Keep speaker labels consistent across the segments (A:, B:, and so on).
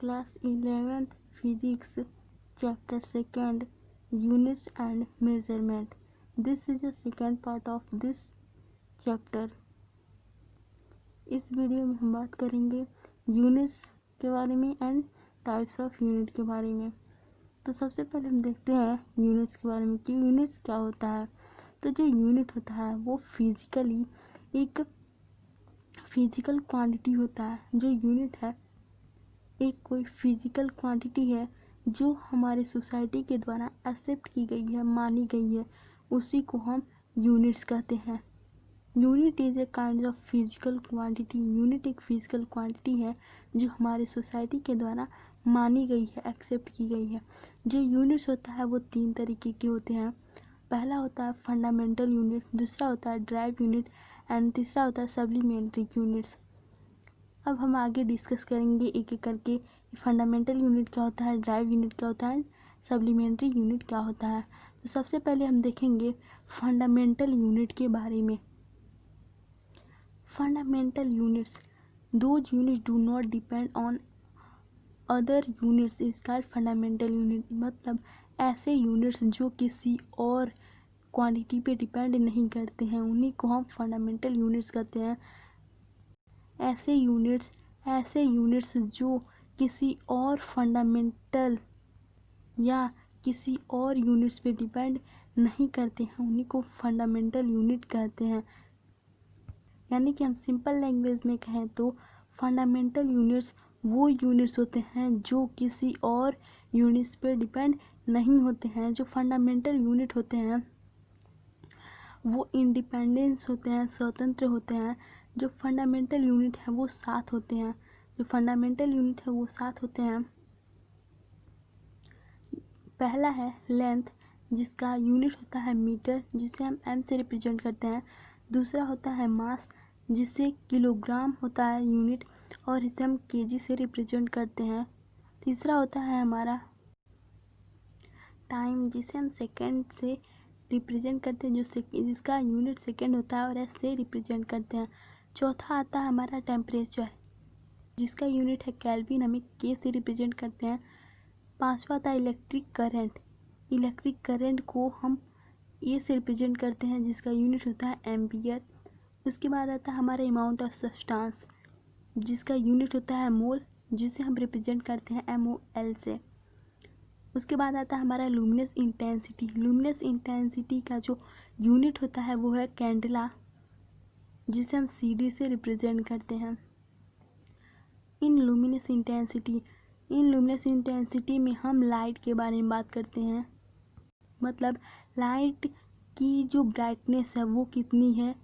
A: Class 11th Physics, Chapter 2nd, Units and Measurement. This is the second part of this chapter. इस video में हम बात करेंगे units के बारे में एंड टाइप्स ऑफ यूनिट के बारे में। तो सबसे पहले हम देखते हैं यूनिट्स के बारे में कि यूनिट्स क्या होता है। तो जो यूनिट होता है वो फिजिकली एक फिजिकल क्वांटिटी होता है। जो यूनिट है एक कोई फिजिकल क्वांटिटी है जो हमारे सोसाइटी के द्वारा एक्सेप्ट की गई है, मानी गई है, उसी को हम यूनिट्स कहते हैं। Unit is a kind of physical quantity. Unit एक फिजिकल क्वांटिटी है जो हमारे सोसाइटी के द्वारा मानी गई है, एक्सेप्ट की गई है। जो यूनिट्स होता है वो तीन तरीके के होते हैं। पहला होता है फंडामेंटल यूनिट, दूसरा होता है ड्राइव यूनिट एंड तीसरा होता है सप्लीमेंट्री यूनिट्स। अब हम आगे डिस्कस करेंगे एक एक करके फंडामेंटल यूनिट क्या होता है, ड्राइव यूनिट क्या होता है, सप्लीमेंट्री यूनिट क्या होता है। तो सबसे पहले हम देखेंगे फंडामेंटल यूनिट के बारे में। Fundamental units, those units do not depend on other units is called fundamental unit. मतलब ऐसे यूनिट्स जो किसी और क्वांटिटी पे डिपेंड नहीं करते हैं, उन्हीं को हम फंडामेंटल यूनिट्स कहते हैं। ऐसे यूनिट्स जो किसी और फंडामेंटल या किसी और यूनिट्स पे डिपेंड नहीं करते हैं, उन्हीं को फंडामेंटल यूनिट कहते हैं। यानी कि हम सिंपल लैंग्वेज में कहें तो फंडामेंटल यूनिट्स वो यूनिट्स होते हैं जो किसी और यूनिट्स पे डिपेंड नहीं होते हैं। जो फंडामेंटल यूनिट होते हैं वो इंडिपेंडेंस होते हैं, स्वतंत्र होते हैं। जो फंडामेंटल यूनिट है वो सात होते हैं। जो फंडामेंटल यूनिट है वो सात होते हैं। पहला है लेंथ, जिसका यूनिट होता है मीटर, जिसे हम एम से रिप्रेजेंट करते हैं। दूसरा होता है मास, जिसे किलोग्राम होता है यूनिट और इसे हम केजी से रिप्रेजेंट करते हैं। तीसरा होता है हमारा टाइम, जिसे हम सेकेंड से रिप्रेजेंट करते हैं, जिसका यूनिट सेकेंड होता है और एस से रिप्रेजेंट करते हैं। चौथा आता है हमारा टेम्परेचर, जिसका यूनिट है केल्विन, हमें के से रिप्रेजेंट करते हैं। पांचवा आता है इलेक्ट्रिक करंट। इलेक्ट्रिक करंट को हम ए से रिप्रेजेंट करते हैं, जिसका यूनिट होता है एम्पियर। उसके बाद आता है हमारा अमाउंट ऑफ सब्सटेंस, जिसका यूनिट होता है मोल, जिसे हम रिप्रेजेंट करते हैं MOL से। उसके बाद आता है हमारा लुमिनस इंटेंसिटी। लुमिनस इंटेंसिटी का जो यूनिट होता है वो है कैंडला, जिसे हम CD से रिप्रेजेंट करते हैं। इन लुमिनस इंटेंसिटी में हम लाइट के बारे में बात करते हैं। मतलब लाइट की जो ब्राइटनेस है वो कितनी है,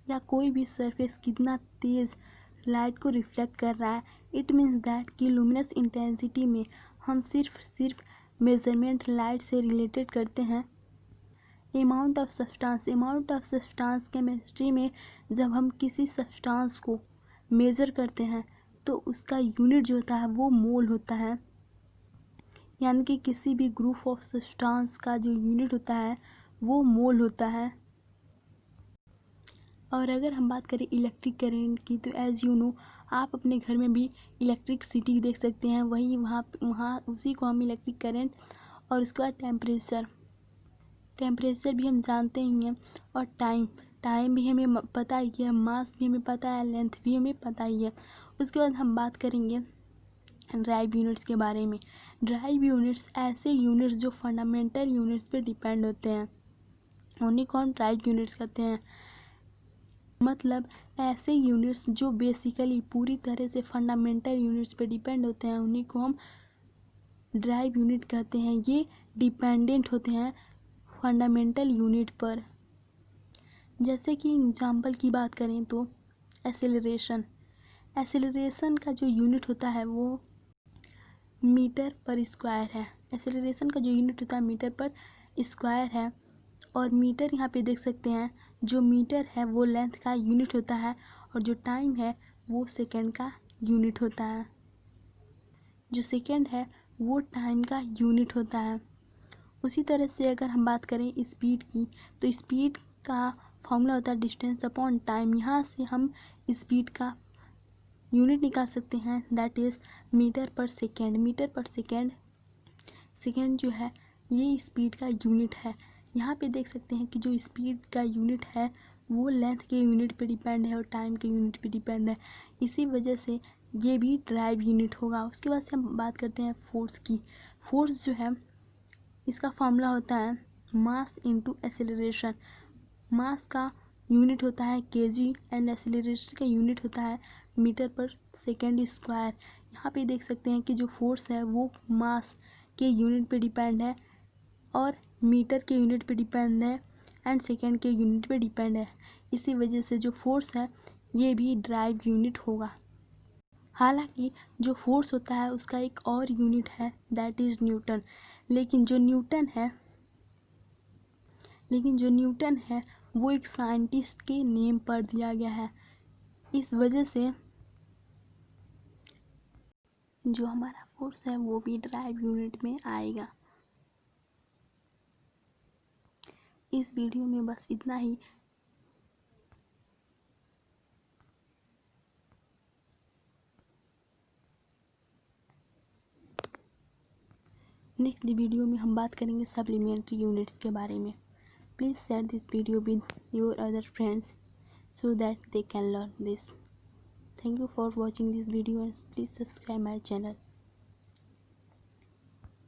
A: या कोई भी सरफेस कितना तेज़ लाइट को रिफ्लेक्ट कर रहा है। इट मीन्स दैट कि लुमिनस इंटेंसिटी में हम सिर्फ मेजरमेंट लाइट से रिलेटेड करते हैं। अमाउंट ऑफ सब्सटेंस केमिस्ट्री में जब हम किसी सब्सटेंस को मेज़र करते हैं तो उसका यूनिट जो होता है वो मोल होता है। यानी कि किसी भी ग्रुप ऑफ सब्सटेंस का जो यूनिट होता है वो मोल होता है। और अगर हम बात करें इलेक्ट्रिक करंट की, तो एज़ यू नो आप अपने घर में भी इलेक्ट्रिसिटी देख सकते हैं, वही वहाँ उसी को हम इलेक्ट्रिक करंट। और उसके बाद टेम्परेचर भी हम जानते ही हैं। और टाइम भी हमें पता ही है, मास भी हमें पता है, लेंथ भी हमें पता ही है। उसके बाद हम बात करेंगे ड्राइव यूनिट्स के बारे में। ड्राइव यूनिट्स ऐसे यूनिट्स जो फंडामेंटल यूनिट्स पे डिपेंड होते हैं, उन्हीं को हम ड्राइव यूनिट्स कहते हैं। मतलब ऐसे यूनिट्स जो बेसिकली पूरी तरह से फंडामेंटल यूनिट्स पे डिपेंड होते हैं, उन्हीं को हम ड्राइव यूनिट कहते हैं। ये डिपेंडेंट होते हैं फंडामेंटल यूनिट पर। जैसे कि एग्जांपल की बात करें तो एसेलरेशन का जो यूनिट होता है वो मीटर पर स्क्वायर है। एसेलरेशन का जो यूनिट होता है मीटर पर स्क्वायर है। और मीटर यहाँ पे देख सकते हैं, जो मीटर है वो लेंथ का यूनिट होता है और जो टाइम है वो सेकेंड का यूनिट होता है। जो सेकेंड है वो टाइम का यूनिट होता है। उसी तरह से अगर हम बात करें स्पीड की, तो स्पीड का फॉर्मूला होता है डिस्टेंस अपॉन टाइम। यहाँ से हम स्पीड का यूनिट निकाल सकते हैं, दैट इज़ मीटर पर सेकेंड। मीटर पर सेकेंड, सेकेंड जो है ये स्पीड का यूनिट है। यहाँ पे देख सकते हैं कि जो स्पीड का यूनिट है वो लेंथ के यूनिट पे डिपेंड है और टाइम के यूनिट पे डिपेंड है, इसी वजह से ये भी ड्राइव यूनिट होगा। उसके बाद से हम बात करते हैं फोर्स की। फोर्स जो है इसका फॉर्मूला होता है मास इनटू एक्सेलरेशन। मास का यूनिट होता है केजी एंड एक्सेलरेशन का यूनिट होता है मीटर पर सेकेंड स्क्वायर। यहाँ पे देख सकते हैं कि जो फोर्स है वो मास के यूनिट पे डिपेंड है और मीटर के यूनिट पे डिपेंड है एंड सेकेंड के यूनिट पे डिपेंड है, इसी वजह से जो फोर्स है ये भी ड्राइव यूनिट होगा। हालांकि जो फोर्स होता है उसका एक और यूनिट है, दैट इज़ न्यूटन। लेकिन जो न्यूटन है वो एक साइंटिस्ट के नेम पर दिया गया है, इस वजह से जो हमारा फोर्स है वो भी ड्राइव यूनिट में आएगा। इस वीडियो में बस इतना ही। नेक्स्ट वीडियो में हम बात करेंगे सप्लीमेंट्री यूनिट्स के बारे में। Please share this video with your other friends so that they can learn this. Thank you for watching this video and please subscribe my channel.